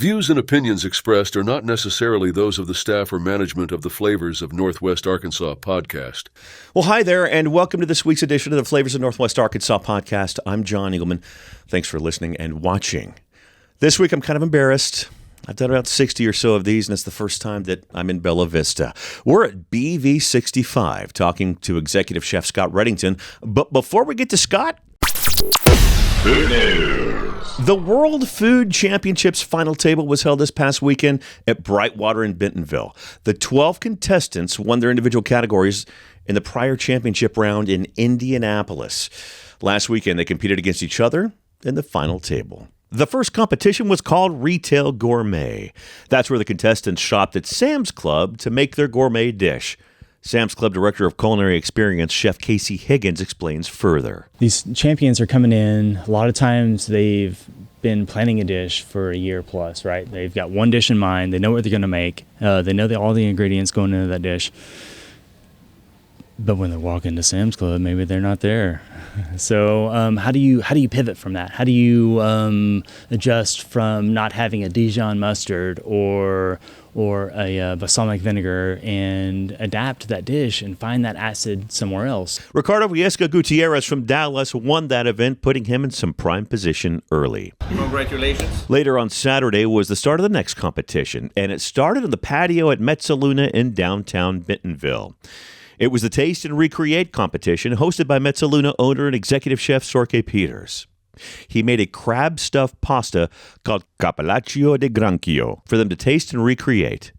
Views and opinions expressed are not necessarily those of the staff or management of the Flavors of Northwest Arkansas podcast. Well, hi there, and welcome to this week's edition of the Flavors of Northwest Arkansas podcast. I'm John Eagleman. Thanks for listening and watching. This week, I'm kind of embarrassed. I've done about 60 or so of these, and it's the first time that I'm in Bella Vista. We're at BV65 talking to Executive Chef Scott Redington. But before we get to Scott, Food News. The World Food Championships final table was held this past weekend at Brightwater in Bentonville. The 12 contestants won their individual categories in the prior championship round in Indianapolis. Last weekend, they competed against each other in the final table. The first competition was called Retail Gourmet. That's where the contestants shopped at Sam's Club to make their gourmet dish. Sam's Club Director of Culinary Experience, Chef Casey Higgins, explains further. These champions are coming in. A lot of times they've been planning a dish for a year plus, right? They've got one dish in mind. They know what they're going to make. They know all the ingredients going into that dish. But when they walk into Sam's Club, maybe they're not there. So how do you pivot from that? How do you adjust from not having a Dijon mustard or a balsamic vinegar and adapt that dish and find that acid somewhere else? Ricardo Viesca Gutierrez from Dallas won that event, putting him in some prime position early. Congratulations. Later on Saturday was the start of the next competition, and it started on the patio at Mezzaluna in downtown Bentonville. It was the Taste and Recreate competition hosted by Mezzaluna owner and executive chef Sorke Peters. He made a crab-stuffed pasta called Capellaccio di Granchio for them to taste and recreate.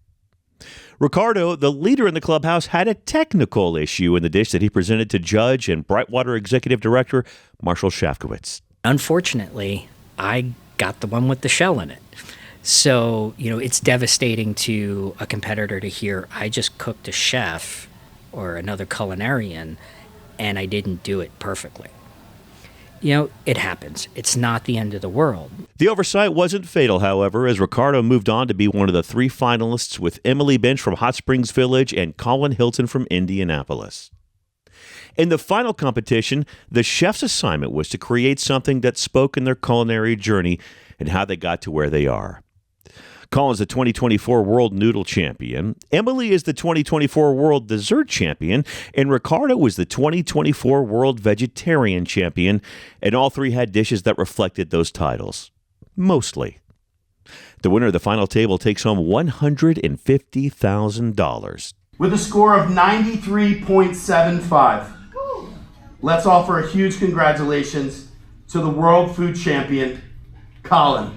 Ricardo, the leader in the clubhouse, had a technical issue in the dish that he presented to judge and Brightwater Executive Director Marshall Shafkowitz. Unfortunately, I got the one with the shell in it. So, it's devastating to a competitor to hear, I just cooked a chef or another culinarian, and I didn't do it perfectly. It happens. It's not the end of the world. The oversight wasn't fatal, however, as Ricardo moved on to be one of the three finalists with Emily Bench from Hot Springs Village and Colin Hilton from Indianapolis. In the final competition, the chef's assignment was to create something that spoke in their culinary journey and how they got to where they are. Colin's the 2024 World Noodle Champion, Emily is the 2024 World Dessert Champion, and Ricardo was the 2024 World Vegetarian Champion, and all three had dishes that reflected those titles. Mostly. The winner of the final table takes home $150,000. With a score of 93.75. Let's offer a huge congratulations to the World Food Champion, Colin.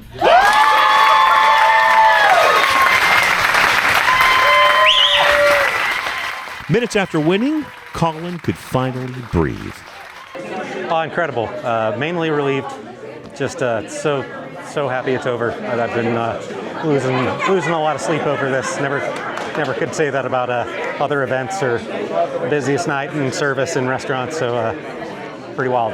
Minutes after winning, Colin could finally breathe. Oh, incredible. Mainly relieved. Just so happy it's over. I've been losing a lot of sleep over this. Never could say that about other events or busiest night in service in restaurants, so pretty wild.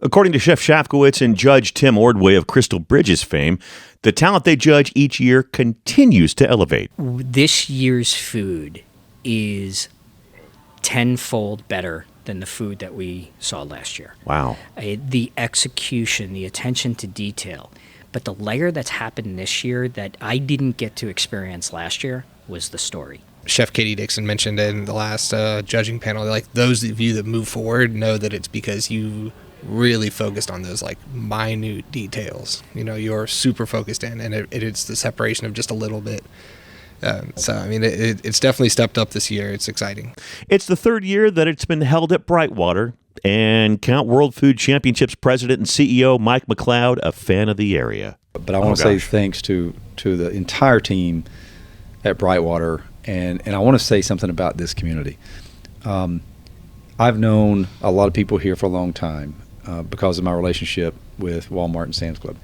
According to Chef Shafkowitz and Judge Tim Ordway of Crystal Bridges fame, the talent they judge each year continues to elevate. This year's food is tenfold better than the food that we saw last year. Wow. The execution, the attention to detail. But the layer that's happened this year that I didn't get to experience last year was the story. Chef Katie Dixon mentioned in the last judging panel, like those of you that move forward know that it's because you really focused on those minute details. You're super focused in, and it's the separation of just a little bit. It's definitely stepped up this year. It's exciting. It's the third year that it's been held at Brightwater, and Count World Food Championships President and CEO Mike McLeod, a fan of the area. But I want to say thanks to the entire team at Brightwater, and I want to say something about this community. I've known a lot of people here for a long time because of my relationship with Walmart and Sam's Club.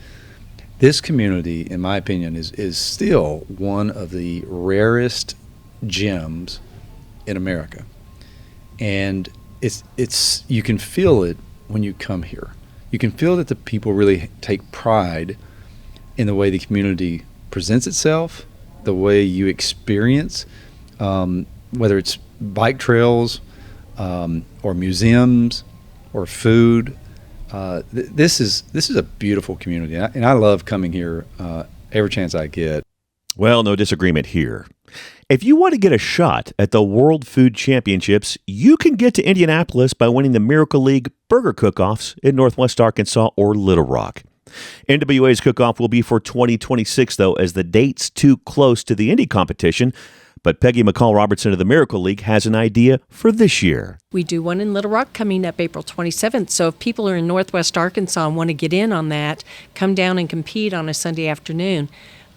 This community, in my opinion, is still one of the rarest gems in America, and it's you can feel it when you come here. You can feel that the people really take pride in the way the community presents itself, the way you experience, whether it's bike trails or museums or food. This is a beautiful community, and I love coming here every chance I get. Well, no disagreement here. If you want to get a shot at the World Food Championships, you can get to Indianapolis by winning the Miracle League Burger Cook-Offs in Northwest Arkansas or Little Rock. NWA's cook-off will be for 2026, though, as the date's too close to the Indy competition. But Peggy McCall Robertson of the Miracle League has an idea for this year. We do one in Little Rock coming up April 27th. So if people are in Northwest Arkansas and want to get in on that, come down and compete on a Sunday afternoon.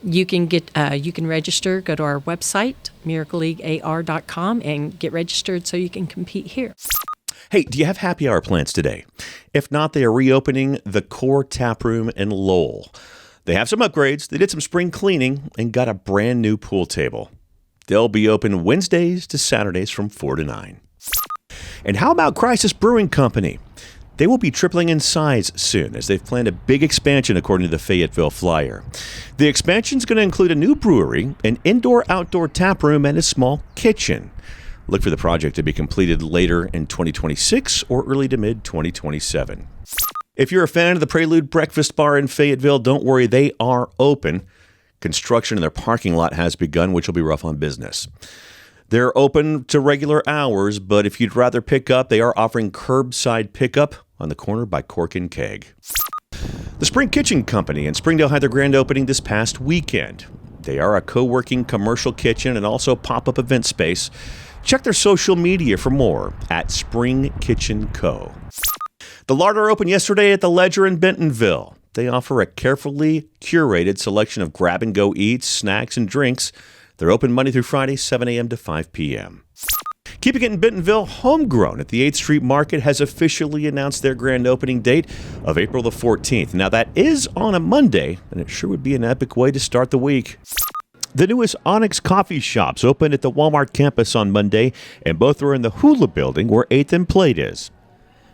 You can register, go to our website, miracleleaguear.com, and get registered so you can compete here. Hey, do you have happy hour plans today? If not, they are reopening the Core Tap Room in Lowell. They have some upgrades, they did some spring cleaning, and got a brand new pool table. They'll be open Wednesdays to Saturdays from 4 to 9. And how about Crisis Brewing Company? They will be tripling in size soon, as they've planned a big expansion according to the Fayetteville Flyer. The expansion is going to include a new brewery, an indoor-outdoor tap room, and a small kitchen. Look for the project to be completed later in 2026 or early to mid-2027. If you're a fan of the Prelude Breakfast Bar in Fayetteville, don't worry, they are open. Construction in their parking lot has begun, which will be rough on business. They're open to regular hours, but if you'd rather pick up, they are offering curbside pickup on the corner by Cork and Keg. The Spring Kitchen Company in Springdale had their grand opening this past weekend. They are a co-working commercial kitchen and also pop-up event space. Check their social media for more at Spring Kitchen Co. The Larder opened yesterday at the Ledger in Bentonville. They offer a carefully curated selection of grab-and-go eats, snacks, and drinks. They're open Monday through Friday, 7 a.m. to 5 p.m. Keeping it in Bentonville, Homegrown at the 8th Street Market has officially announced their grand opening date of April the 14th. Now, that is on a Monday, and it sure would be an epic way to start the week. The newest Onyx coffee shops opened at the Walmart campus on Monday, and both are in the Hula building where 8th and Plate is.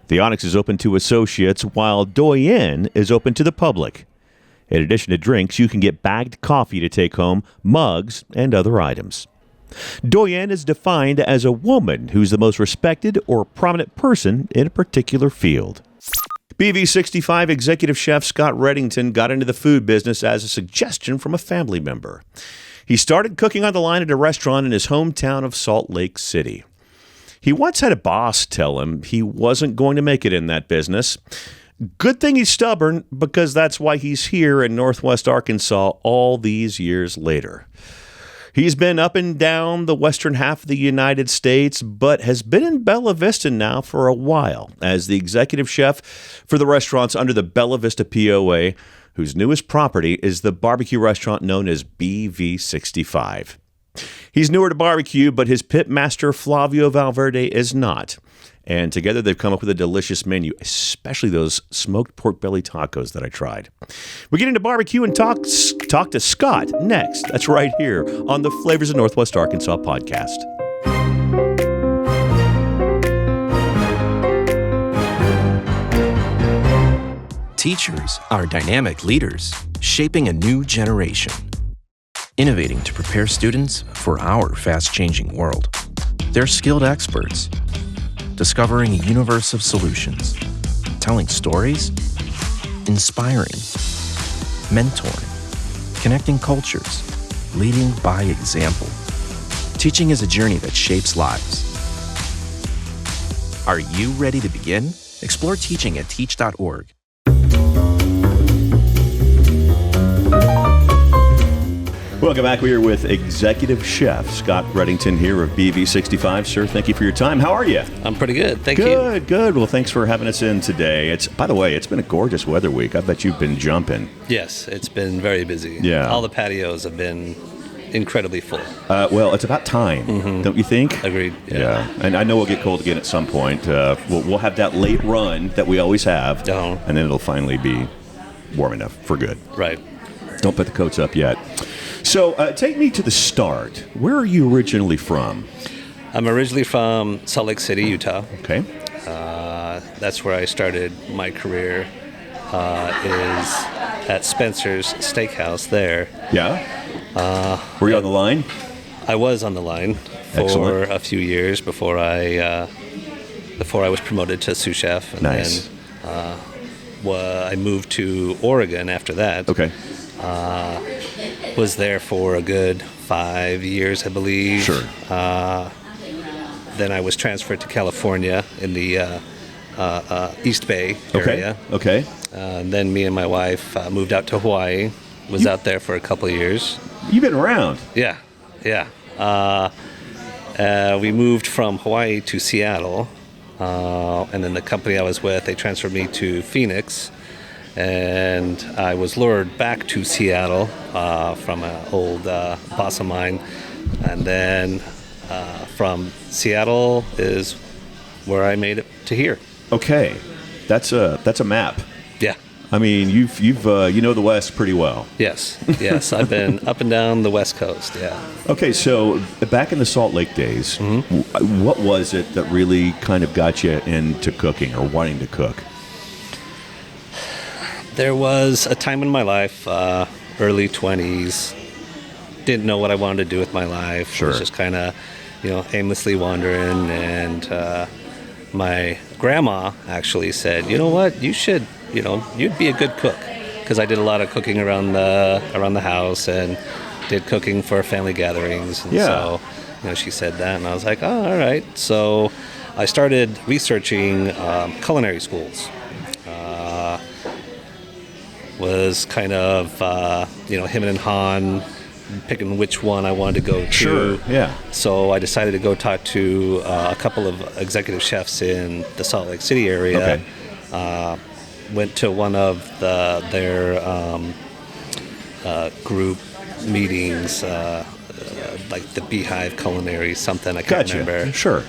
The Onyx is open to associates, while Doyen is open to the public. In addition to drinks, you can get bagged coffee to take home, mugs, and other items. Doyen is defined as a woman who's the most respected or prominent person in a particular field. BV65 Executive Chef Scott Redington got into the food business as a suggestion from a family member. He started cooking on the line at a restaurant in his hometown of Salt Lake City. He once had a boss tell him he wasn't going to make it in that business. Good thing he's stubborn, because that's why he's here in Northwest Arkansas all these years later. He's been up and down the western half of the United States, but has been in Bella Vista now for a while as the executive chef for the restaurants under the Bella Vista POA, whose newest property is the barbecue restaurant known as BV65. He's newer to barbecue, but his pit master Flavio Valverde is not. And together they've come up with a delicious menu, especially those smoked pork belly tacos that I tried. We get into barbecue and talk to Scott next. That's right here on the Flavors of Northwest Arkansas podcast. Teachers are dynamic leaders, shaping a new generation. Innovating to prepare students for our fast-changing world. They're skilled experts, discovering a universe of solutions, telling stories, inspiring, mentoring, connecting cultures, leading by example. Teaching is a journey that shapes lives. Are you ready to begin? Explore teaching at teach.org. Welcome back. We are with Executive Chef Scott Redington here of BV65. Sir, thank you for your time. How are you? I'm pretty good. Thank you. Good. Well, thanks for having us in today. By the way, it's been a gorgeous weather week. I bet you've been jumping. Yes, it's been very busy. Yeah. All the patios have been incredibly full. Well, it's about time, don't you think? Agreed. Yeah. And I know we'll get cold again at some point. We'll have that late run that we always have, and then it'll finally be warm enough for good. Right. Don't put the coats up yet. So take me to the start. Where are you originally from? I'm originally from Salt Lake City, Utah. Okay. That's where I started my career, is at Spencer's Steakhouse there. Yeah? Were you on the line? I was on the line for a few years before I was promoted to sous chef. And nice. Then I moved to Oregon after that. Okay. was there for a good 5 years, I believe. Sure. Then I was transferred to California in the East Bay area. Okay. Then me and my wife moved out to Hawaii. Was out there for a couple of years. You've been around. Yeah. We moved from Hawaii to Seattle, and then the company I was with, they transferred me to Phoenix, and I was lured back to Seattle from an old boss of mine, and then from Seattle is where I made it to here. Okay, that's a map. Yeah. I mean, you've you know the West pretty well. Yes. I've been up and down the West Coast. Yeah. Okay, so back in the Salt Lake days, what was it that really kind of got you into cooking or wanting to cook? There was a time in my life, early 20s, didn't know what I wanted to do with my life. Sure. Was just kind of, aimlessly wandering, and my grandma actually said, "You know what? You should, you'd be a good cook," because I did a lot of cooking around the house and did cooking for family gatherings. And so, she said that, and I was like, "Oh, all right." So I started researching culinary schools. Was kind of, him and Han picking which one I wanted to go to. Sure, yeah. So I decided to go talk to a couple of executive chefs in the Salt Lake City area. Okay. Went to one of their group meetings, like the Beehive Culinary something, I can't remember. Sure.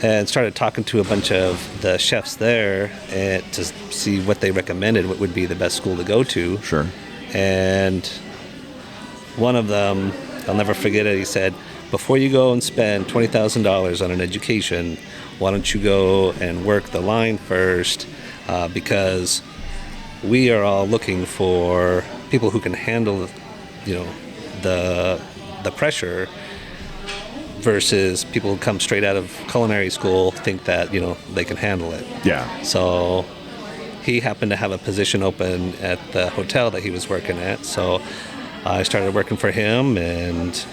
And started talking to a bunch of the chefs there to see what they recommended, what would be the best school to go to. Sure. And one of them, I'll never forget it, he said, "Before you go and spend $20,000 on an education, why don't you go and work the line first? Because we are all looking for people who can handle, the pressure, versus people who come straight out of culinary school think that, they can handle it." Yeah. So he happened to have a position open at the hotel that he was working at. So I started working for him and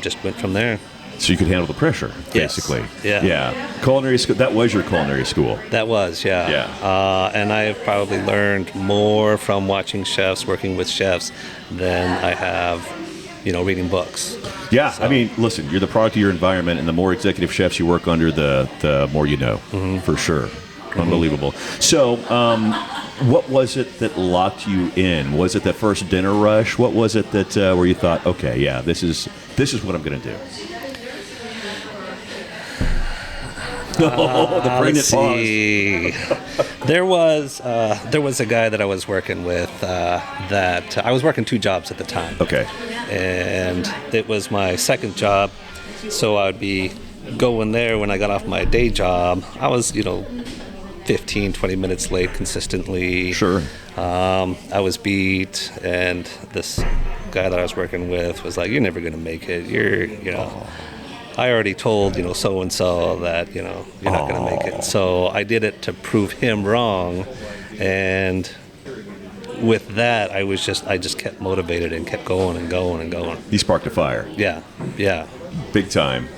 just went from there. So you could handle the pressure, basically. Yes. Yeah. Culinary school. That was your culinary school. That was, yeah. Yeah. And I have probably learned more from watching chefs, working with chefs, than I have, reading books. Yeah. So. I mean, listen, you're the product of your environment, and the more executive chefs you work under, the more you know, for sure. Unbelievable. So, what was it that locked you in? Was it that first dinner rush? What was it that where you thought, okay, yeah, this is what I'm going to do? The pregnant pause. There was a guy that I was working with that I was working 2 jobs at the time. Okay. And it was my second job, so I'd be going there when I got off my day job. I was, 15, 20 minutes late consistently. Sure. I was beat, and this guy that I was working with was like, "You're never going to make it. I already told, so-and-so that, you're not going to make it." So I did it to prove him wrong. And with that, I just kept motivated and kept going and going and going. You sparked a fire. Yeah. Big time.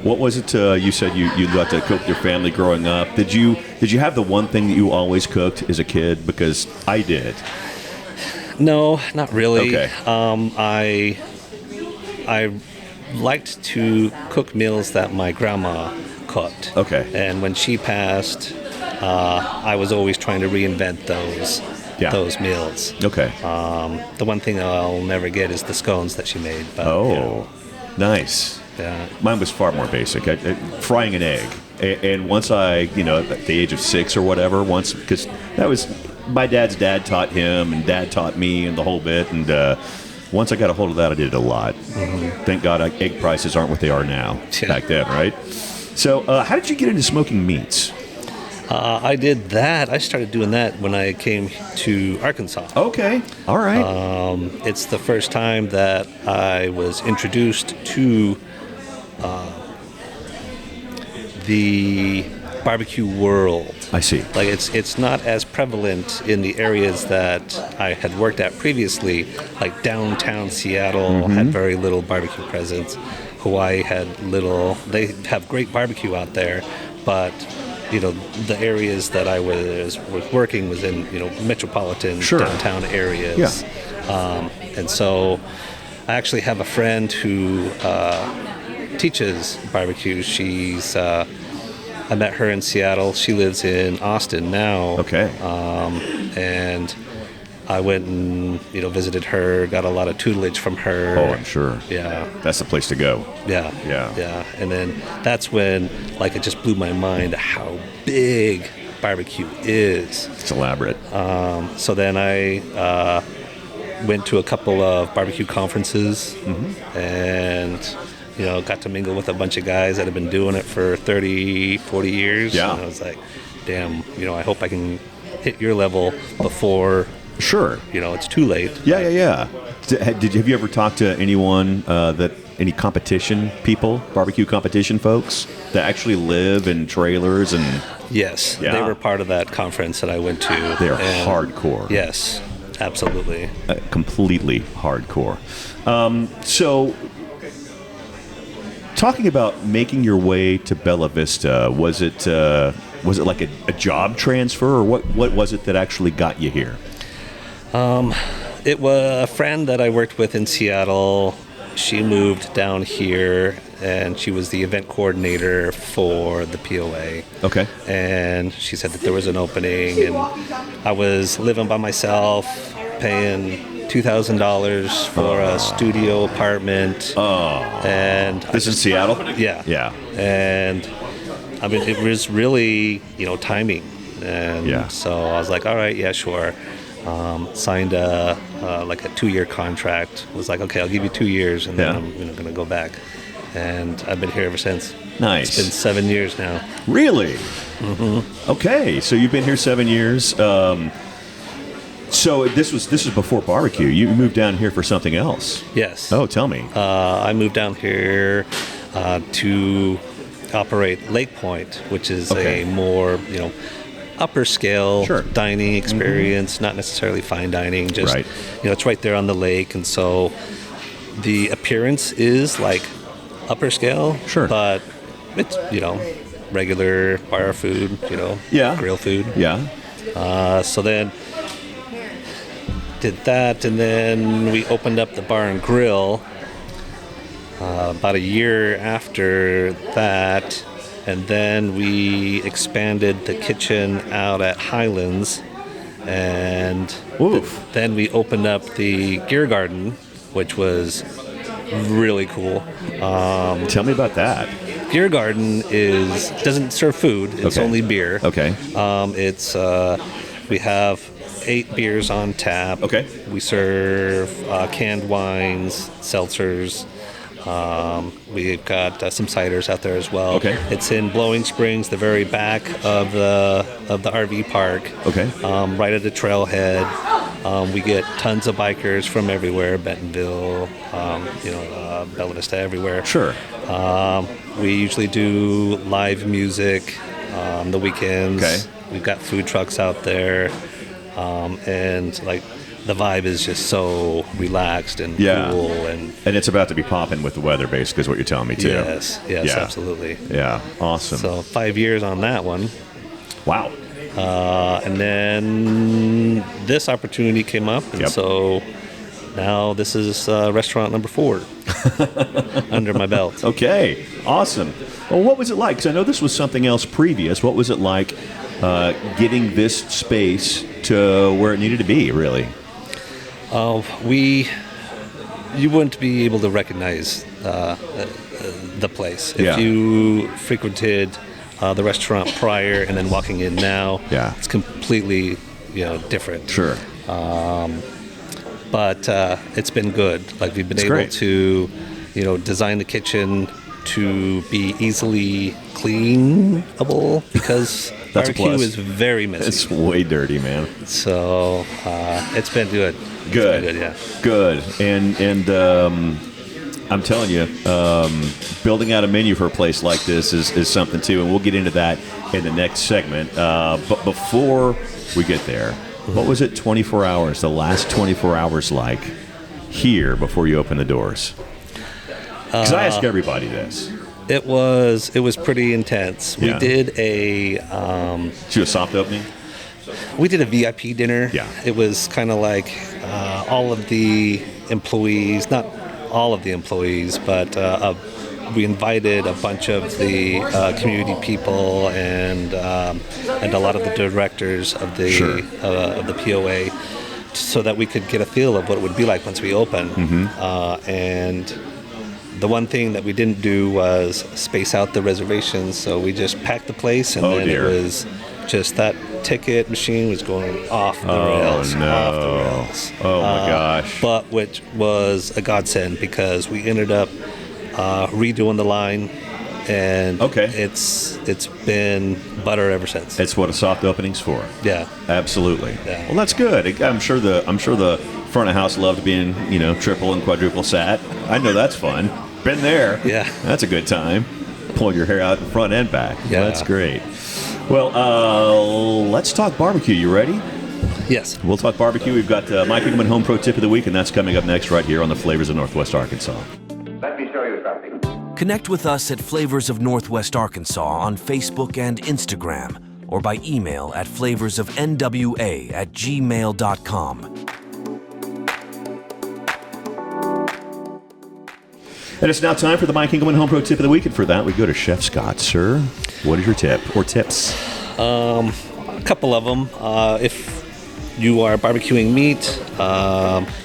What was it? You said you got to cook with your family growing up. Did you have the one thing that you always cooked as a kid? Because I did. No, not really. Okay. I liked to cook meals that my grandma cooked. Okay. And when she passed, I was always trying to reinvent those meals. Okay. The one thing I'll never get is the scones that she made. But, nice. Yeah. Mine was far more basic. Frying an egg. And once at the age of 6 or whatever, because that was my dad's dad taught him, and dad taught me, and the whole bit. And once I got a hold of that, I did it a lot. Mm-hmm. Thank God egg prices aren't what they are now back then, right? So how did you get into smoking meats? I did that. I started doing that when I came to Arkansas. Okay. All right. It's the first time that I was introduced to the barbecue world. I see. Like it's not as prevalent in the areas that I had worked at previously. Like downtown Seattle had very little barbecue presence. Hawaii had little. They have great barbecue out there, but the areas that I was working was in metropolitan downtown areas. Yeah. And so I actually have a friend who teaches barbecue. I met her in Seattle. She lives in Austin now. Okay. And I went and visited her. Got a lot of tutelage from her. Oh, I'm sure. Yeah. That's the place to go. Yeah. Yeah. Yeah. And then that's when it just blew my mind how big barbecue is. It's elaborate. So then I went to a couple of barbecue conferences and got to mingle with a bunch of guys that have been doing it for 30, 40 years. Yeah. And I was like, damn, I hope I can hit your level before it's too late. Yeah. Have you ever talked to anyone any competition people, barbecue competition folks that actually live in trailers and? Yes, they were part of that conference that I went to. They're hardcore. Yes, absolutely. Completely hardcore. So, talking about making your way to Bella Vista, was it like a job transfer, or what was it that actually got you here? It was a friend that I worked with in Seattle. She moved down here, and she was the event coordinator for the POA. Okay. And she said that there was an opening, and I was living by myself, paying $2,000 for a studio apartment. Oh. And this is Seattle? Yeah. Yeah. And I mean, it was really, timing. And so I was like, all right, yeah, sure. Signed a 2-year contract. Was like, okay, I'll give you 2 years, and then I'm going to go back. And I've been here ever since. Nice. It's been 7 years now. Really? Mm-hmm. Okay, so you've been here 7 years. So this was before barbecue. You moved down here for something else. Yes. Oh, tell me. I moved down here to operate Lake Point, which is a more upper scale dining experience, not necessarily fine dining. Just it's right there on the lake, and so the appearance is like upper scale. Sure. But it's regular bar food. Grill food. Yeah. So then did that, and then we opened up the bar and grill about a year after that, and then we expanded the kitchen out at Highlands, and then we opened up the Gear Garden, which was really cool. Tell me about that. Gear Garden doesn't serve food, it's only beer. Okay. We have 8 beers on tap. Okay. We serve canned wines, seltzers. We've got some ciders out there as well. Okay. It's in Blowing Springs, the very back of the RV park. Okay. Right at the trailhead. We get tons of bikers from everywhere, Bentonville, Bella Vista, everywhere. Sure. We usually do live music on the weekends. Okay. We've got food trucks out there. And the vibe is just so relaxed and cool, and it's about to be popping with the weather, basically, is what you're telling me too. Yes, absolutely. Yeah, awesome. So 5 years on that one. Wow. And then this opportunity came up, and so now this is restaurant number 4 under my belt. Okay, awesome. Well, what was it like? Because I know this was something else previous. What was it like getting this space to where it needed to be, really? You wouldn't be able to recognize the place if you frequented the restaurant prior and then walking in now. Yeah, it's completely different. Sure. But it's been good. Like we've been able to design the kitchen to be easily cleanable because barbecue is very messy. It's way dirty, man. So it's been good. Good. It's been good, yeah. Good. And I'm telling you, building out a menu for a place like this is something too, and we'll get into that in the next segment. But before we get there, what was it? 24 hours. The last 24 hours like here before you open the doors. Because I ask everybody this. It was pretty intense. Yeah. We did a a soft opening. We did a VIP dinner. Yeah. It was kind of like all of the employees, not all of the employees, but we invited a bunch of the community people and a lot of the directors of the POA, so that we could get a feel of what it would be like once we open. And the one thing that we didn't do was space out the reservations, so we just packed the place, and it was just that ticket machine was going off the rails. Off the rails. Oh my gosh. But which was a godsend, because we ended up redoing the line, and it's been butter ever since. That's what a soft opening's for. Yeah, absolutely. Yeah. Well, that's good. I'm sure the front of house loved being triple and quadruple sat. I know that's fun. Been there. Yeah, that's a good time. Pulling your hair out in front and back. Yeah, that's great. Well, let's talk barbecue. You ready? Yes. We'll talk barbecue. We've got my Kingdom and Home Pro Tip of the Week, and that's coming up next right here on the Flavors of Northwest Arkansas. Let me show you something. Connect with us at Flavors of Northwest Arkansas on Facebook and Instagram, or by email at flavorsofnwa@gmail.com. And it's now time for the My Kingdom and Home Pro Tip of the Week, and for that we go to Chef Scott. Sir, what is your tip or tips? A couple of them. If you are barbecuing meat,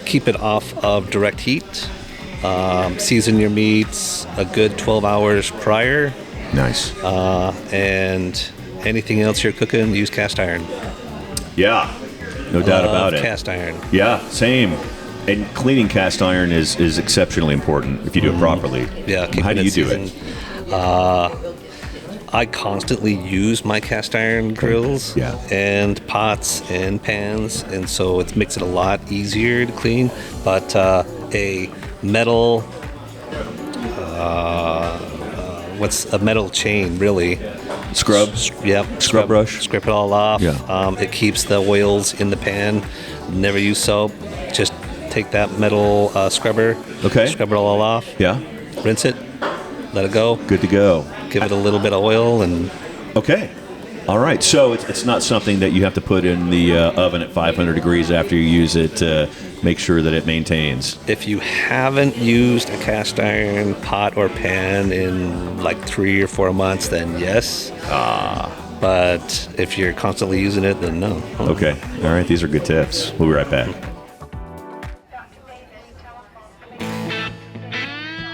keep it off of direct heat. Season your meats a good 12 hours prior. Nice. And anything else you're cooking, use cast iron. Yeah, no doubt about it. Cast iron. Yeah, same. And cleaning cast iron is exceptionally important if you do it properly. Yeah. How do you do it? I constantly use my cast iron grills and pots and pans, and so it makes it a lot easier to clean. But a metal, what's a metal chain really? Scrub? Scrub brush? Scrape it all off. Yeah. It keeps the oils in the pan. Never use soap. Just take that metal scrubber. Okay. Scrub it all off. Yeah. Rinse it. Let it go. Good to go. Give it a little bit of oil and. Okay. All right. So it's not something that you have to put in the oven at 500 degrees after you use it to make sure that it maintains. If you haven't used a cast iron pot or pan in like 3 or 4 months, then yes. But if you're constantly using it, then no. Okay. All right. These are good tips. We'll be right back.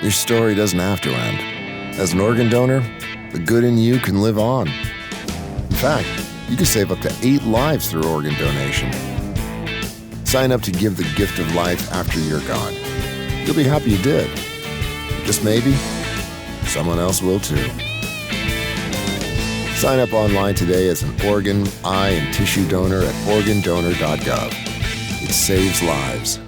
Your story doesn't have to end. As an organ donor, the good in you can live on. In fact, you can save up to 8 lives through organ donation. Sign up to give the gift of life after you're gone. You'll be happy you did. Just maybe, someone else will too. Sign up online today as an organ, eye, and tissue donor at organdonor.gov. It saves lives.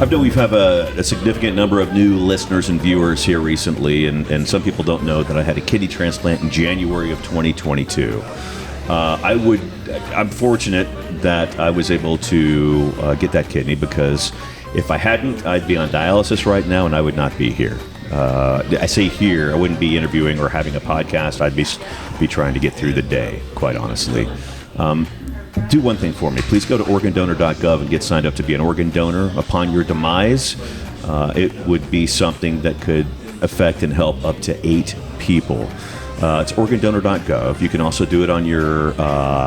I know we've had a significant number of new listeners and viewers here recently, and some people don't know that I had a kidney transplant in January of 2022. I'm fortunate that I was able to get that kidney, because if I hadn't, I'd be on dialysis right now and I would not be here. I say here, I wouldn't be interviewing or having a podcast. I'd be trying to get through the day, quite honestly. Do one thing for me. Please go to organdonor.gov and get signed up to be an organ donor. Upon your demise, it would be something that could affect and help up to 8 people. It's organdonor.gov. You can also do it on your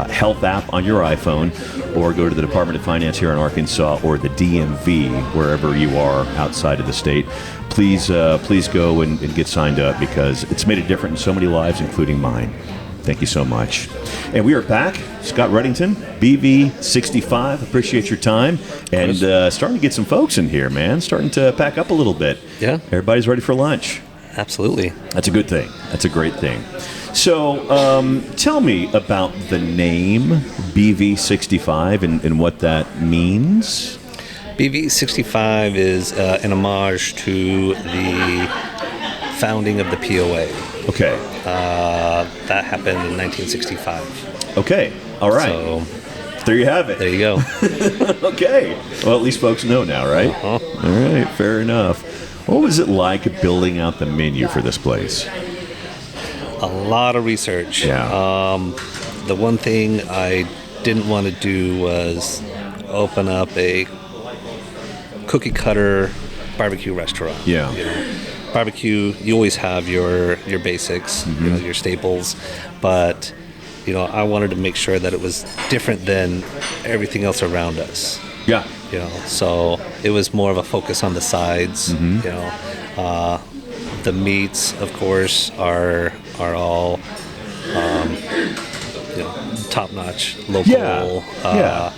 health app on your iPhone, or go to the Department of Finance here in Arkansas, or the DMV, wherever you are outside of the state. Please go and get signed up, because it's made a difference in so many lives, including mine. Thank you so much. And we are back. Scott Redington, BV65. Appreciate your time. And starting to get some folks in here, man. Starting to pack up a little bit. Yeah. Everybody's ready for lunch. Absolutely. That's a good thing. That's a great thing. So tell me about the name BV65 and what that means. BV65 is an homage to the founding of the POA. Okay. That happened in 1965. Okay. All right. So there you have it. There you go. Okay. Well, at least folks know now, right? Uh-huh. All right. Fair enough. What was it like building out the menu for this place? A lot of research. Yeah. The one thing I didn't want to do was open up a cookie cutter barbecue restaurant. Yeah. You know, barbecue, you always have your basics, you know, your staples, but you know, I wanted to make sure that it was different than everything else around us. Yeah. You know, so it was more of a focus on the sides. You know, the meats, of course, are all you know, top notch, local. Yeah.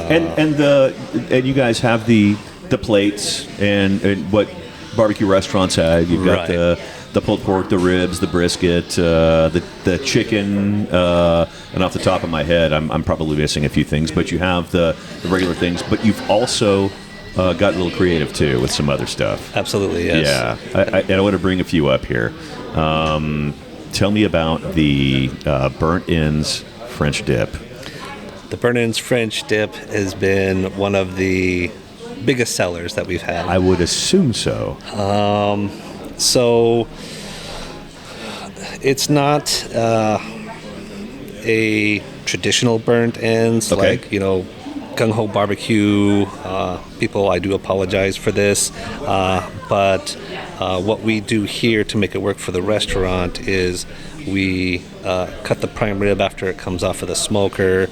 And you guys have the plates and what barbecue restaurants have. You've got the pulled pork, the ribs, the brisket, the chicken, and off the top of my head, I'm probably missing a few things, but you have the regular things, but you've also got a little creative too with some other stuff. Absolutely, yes. Yeah, I want to bring a few up here. Tell me about the burnt ends French dip. The burnt ends French dip has been one of the biggest sellers that we've had. I would assume so. So it's not a traditional burnt ends, like, you know, gung-ho barbecue. People, I do apologize for this, but what we do here to make it work for the restaurant is we cut the prime rib after it comes off of the smoker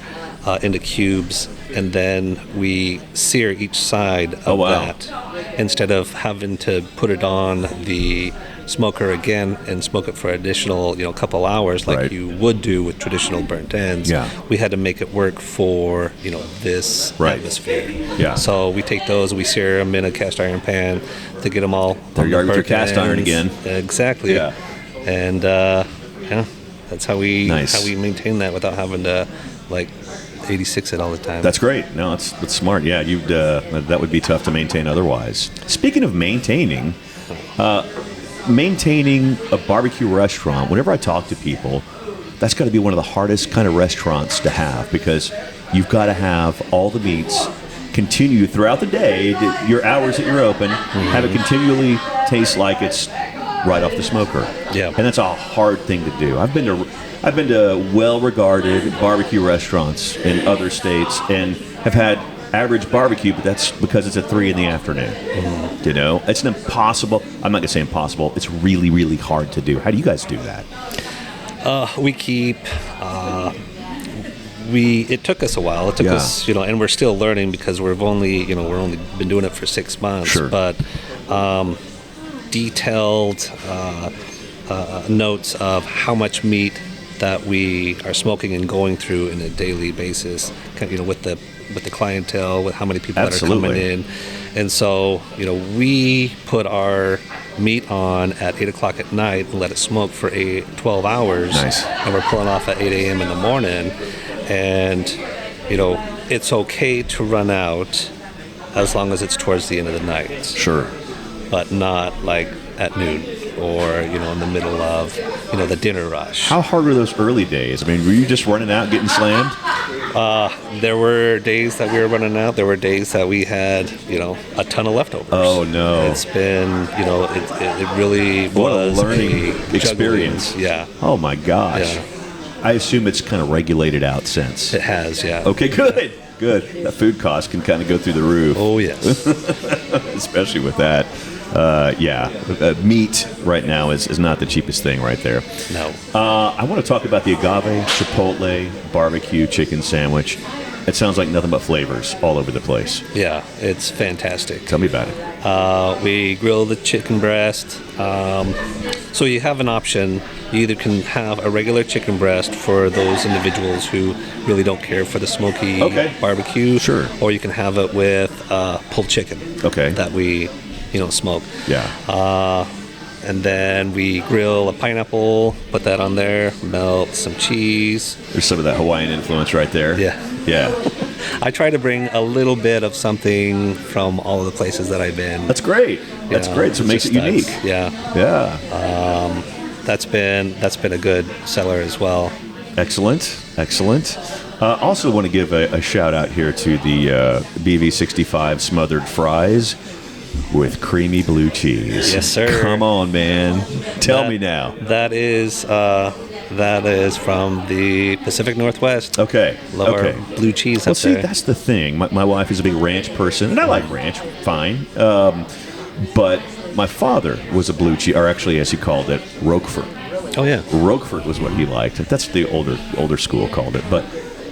into cubes, and then we sear each side of that instead of having to put it on the smoker again and smoke it for additional, you know, couple hours like you would do with traditional burnt ends. We had to make it work for, you know, this atmosphere. So we take those, we sear them in a cast iron pan to get them all. There you are with your cast iron again. Exactly. And that's how we maintain that without having to like 86 it all the time. That's great. No, that's smart. Yeah, you'd that would be tough to maintain otherwise. Speaking of maintaining a barbecue restaurant, whenever I talk to people, that's got to be one of the hardest kind of restaurants to have, because you've got to have all the meats continue throughout the day, your hours that you're open, have it continually taste like it's right off the smoker. And that's a hard thing to do. I've been to well-regarded barbecue restaurants in other states and have had average barbecue, but that's because it's at 3 p.m. You know, it's an impossible. I'm not gonna say impossible. It's really, really hard to do. How do you guys do that? We keep. It took us a while. It took us, you know, and we're still learning because we're only been doing it for 6 months. But detailed notes of how much meat that we are smoking and going through in a daily basis, you know, with the clientele, with how many people that are coming in. And so, you know, we put our meat on at 8 o'clock at night and let it smoke for 12 hours. And we're pulling off at 8 a.m. in the morning. And, you know, it's okay to run out as long as it's towards the end of the night. But not like at noon or, you know, in the middle of, you know, the dinner rush. How hard were those early days? I mean, were you just running out, getting slammed? There were days that we were running out. There were days that we had, you know, a ton of leftovers. Oh, no. It's been, you know, it really was a learning experience. Oh, my gosh. I assume it's kind of regulated out since. It has, Okay, good. That food cost can kind of go through the roof. Oh, yes. Especially with that. Meat right now is not the cheapest thing right there. No. I want to talk about the agave chipotle barbecue chicken sandwich. It sounds like nothing but flavors all over the place. Yeah, it's fantastic. Tell me about it. We grill the chicken breast. So you have an option. You either can have a regular chicken breast for those individuals who really don't care for the smoky barbecue. Or you can have it with pulled chicken that we, you know, smoke. And then we grill a pineapple, put that on there, melt some cheese. There's some of that Hawaiian influence right there. Yeah. I try to bring a little bit of something from all of the places that I've been. That's great. That's great. So it makes it unique. Yeah. That's been a good seller as well. Excellent. Also want to give a shout out here to the BV65 smothered fries with creamy blue cheese. Yes, sir. Come on, man. Tell me now. That is from the Pacific Northwest. Okay. Love our blue cheese up there. That's the thing. My wife is a big ranch person, and I like ranch, fine. But my father was a blue cheese, or actually, as he called it, Roquefort. Oh, yeah. Roquefort was what he liked. That's the older school called it. But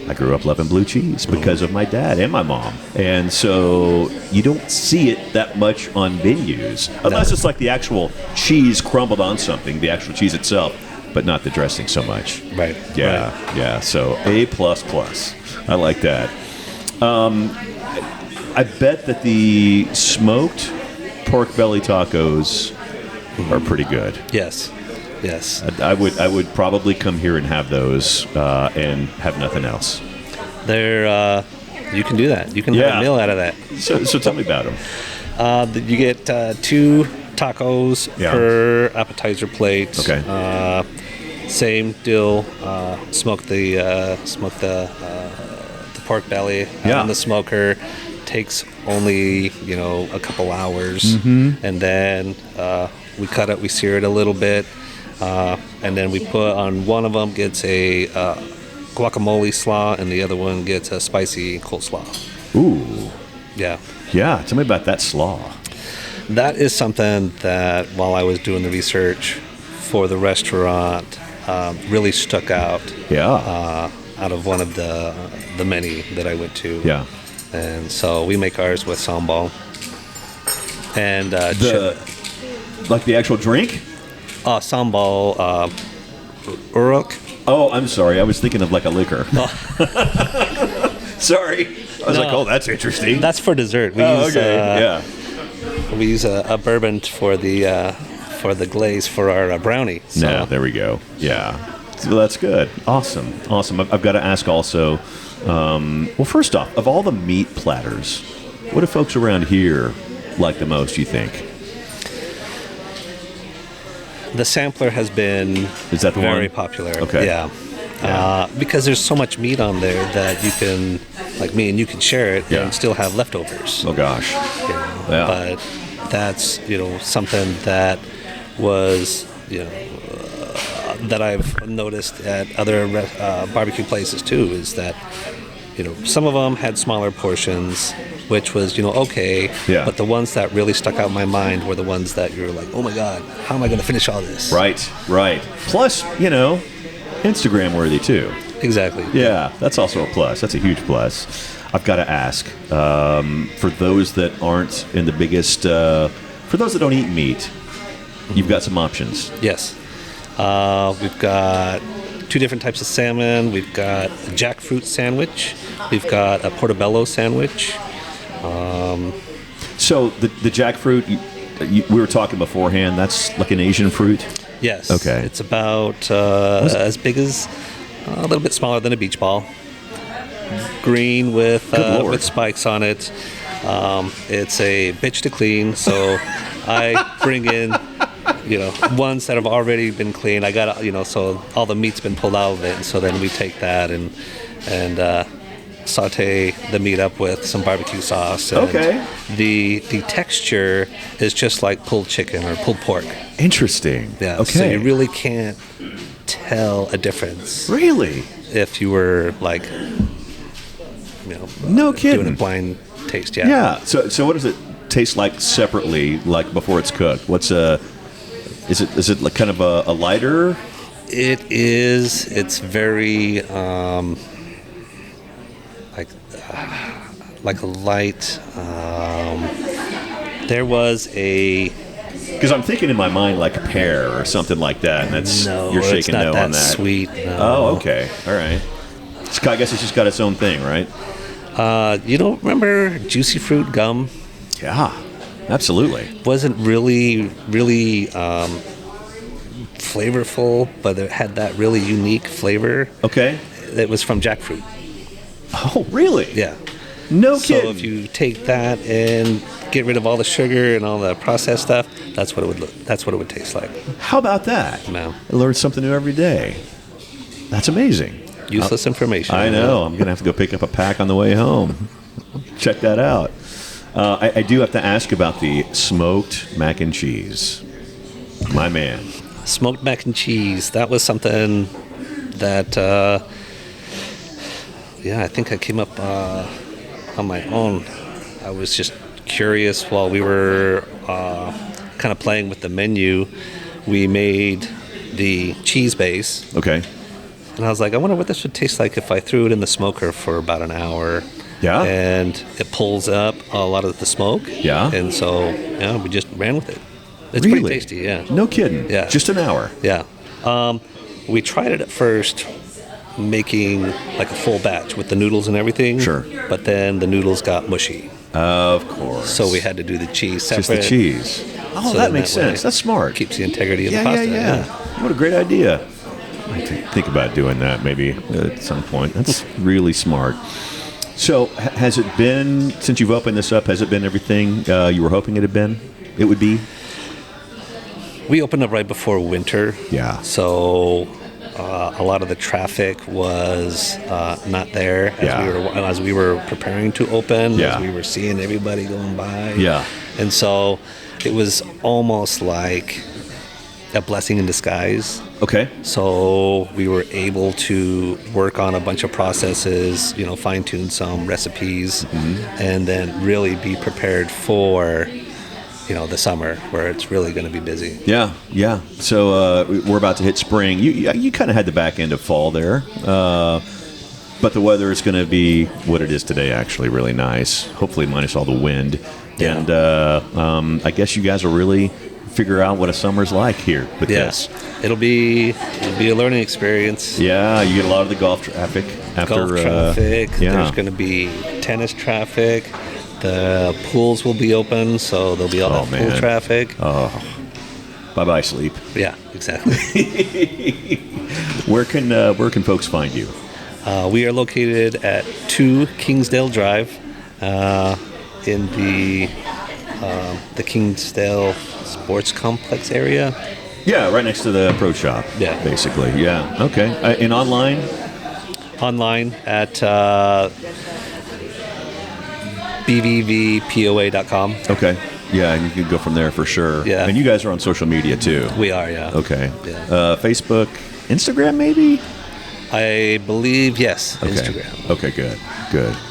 I grew up loving blue cheese because of my dad and my mom. And so you don't see it that much on menus, unless it's like the actual cheese crumbled on something, the actual cheese itself, but not the dressing so much. Right. Yeah. So A++. I like that. I bet that the smoked pork belly tacos are pretty good. Yes. I would probably come here and have those and have nothing else. You can do that. You can have a meal out of that. So tell me about them. You get 2 tacos per appetizer plate. Okay. Same deal. Smoke the pork belly on the smoker. Takes only a couple hours, and then we cut it. We sear it a little bit. And then we put on one of them gets a guacamole slaw, and the other one gets a spicy coleslaw. Ooh. Yeah. Tell me about that slaw. That is something that while I was doing the research for the restaurant, really stuck out. Out of one of the many that I went to. Yeah. And so we make ours with sambal. And like the actual drink. Sambal, uruk. Oh, I'm sorry. I was thinking of like a liquor. Sorry. I was like, oh, that's interesting. That's for dessert. We use a bourbon for the glaze for our brownie. So. Yeah, there we go. Yeah. Well, that's good. Awesome. I've got to ask also, well, first off, of all the meat platters, what do folks around here like the most, you think? The sampler has been very popular. Okay. Yeah. Because there's so much meat on there that you can, like me, and you can share it and still have leftovers. Oh, gosh. But that's, something that was, that I've noticed at other barbecue places too, is that, some of them had smaller portions, which was, okay. Yeah. But the ones that really stuck out in my mind were the ones that you're like, oh my God, how am I going to finish all this? Right. Plus, Instagram worthy too. Exactly. Yeah, that's also a plus. That's a huge plus. I've got to ask, for those that aren't in the biggest, for those that don't eat meat, you've got some options. Yes. We've got 2 different types of salmon. We've got a jackfruit sandwich. We've got a portobello sandwich. So the jackfruit, we were talking beforehand, that's like an Asian fruit? Yes. Okay. It's about as big as, a little bit smaller than a beach ball. Green with spikes on it. It's a bitch to clean, so I bring in ones that have already been cleaned. I got so all the meat's been pulled out of it, and so then we take that and saute the meat up with some barbecue sauce. And the texture is just like pulled chicken or pulled pork. Interesting. Yeah. Okay. So you really can't tell a difference. Really? If you were like, no kidding, doing a blind taste. Yeah. Yeah. So what does it taste like separately, like before it's cooked? Is it like kind of a lighter? It is. It's very like a light. There was a. Because I'm thinking in my mind like a pear or something like that, and that's you're shaking no on that. Sweet. No. Oh, okay, all right. I guess it's just got its own thing, right? You don't remember juicy fruit gum? Yeah. Absolutely. Wasn't really flavorful, but it had that really unique flavor. Okay. That was from jackfruit. Oh, really? Yeah. No kidding. kidding. So if you take that and get rid of all the sugar and all the processed stuff, that's what it would that's what it would taste like. How about that? No. I learn something new every day. That's amazing. Useless information. I know. I'm going to have to go pick up a pack on the way home. Check that out. I do have to ask about the smoked mac and cheese. My man. Smoked mac and cheese. That was something that, I think I came up on my own. I was just curious while we were kind of playing with the menu. We made the cheese base. Okay. And I was like, I wonder what this would taste like if I threw it in the smoker for about an hour. Yeah. And it pulls up a lot of the smoke. Yeah. And so, we just ran with it. It's really? pretty tasty, yeah. No kidding. Yeah. Just an hour. Yeah. We tried it at first making like a full batch with the noodles and everything. Sure. But then the noodles got mushy. Of course. So we had to do the cheese separate. Just the cheese. Oh, So that then makes sense. That's smart. Keeps the integrity of the pasta. Yeah. What a great idea. I have to think about doing that maybe at some point. That's really smart. So has it been, since you've opened this up, has it been everything you were hoping it would be? We opened up right before winter. Yeah. So a lot of the traffic was not there as we were preparing to open, as we were seeing everybody going by. Yeah. And so it was almost like a blessing in disguise. Okay. So we were able to work on a bunch of processes, fine-tune some recipes, and then really be prepared for the summer where it's really going to be busy. Yeah. So we're about to hit spring. You kind of had the back end of fall there, but the weather is going to be what it is today. Actually, really nice. Hopefully, minus all the wind. Yeah. And I guess you guys will really figure out what a summer's like here with this. It'll be a learning experience. Yeah, you get a lot of the golf traffic after golf traffic. Yeah. There's going to be tennis traffic. The pools will be open, so there'll be all that pool traffic. Oh, bye sleep. Yeah, exactly. Where can folks find you? We are located at 2 Kingsdale Drive, in the Kingsdale Sports Complex area. Yeah, right next to the pro shop. Yeah, basically. Yeah. Okay. And online? Online at BVVPOA.com. Okay. Yeah, and you can go from there for sure. Yeah. And you guys are on social media too. We are, yeah. Okay. Yeah. Facebook, Instagram, maybe? I believe yes. Okay. Instagram. Okay, good.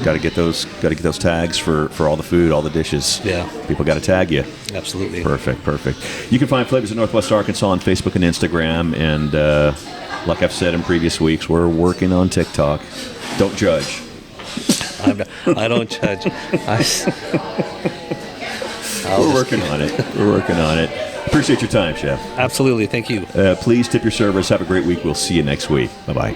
Got to get those tags for all the food, all the dishes. Yeah. People got to tag you. Absolutely. Perfect. You can find Flavors of Northwest Arkansas on Facebook and Instagram, and like I've said in previous weeks, we're working on TikTok. Don't judge. I don't judge. We're working on it. Appreciate your time, Chef. Absolutely. Thank you. Please tip your servers. Have a great week. We'll see you next week. Bye-bye.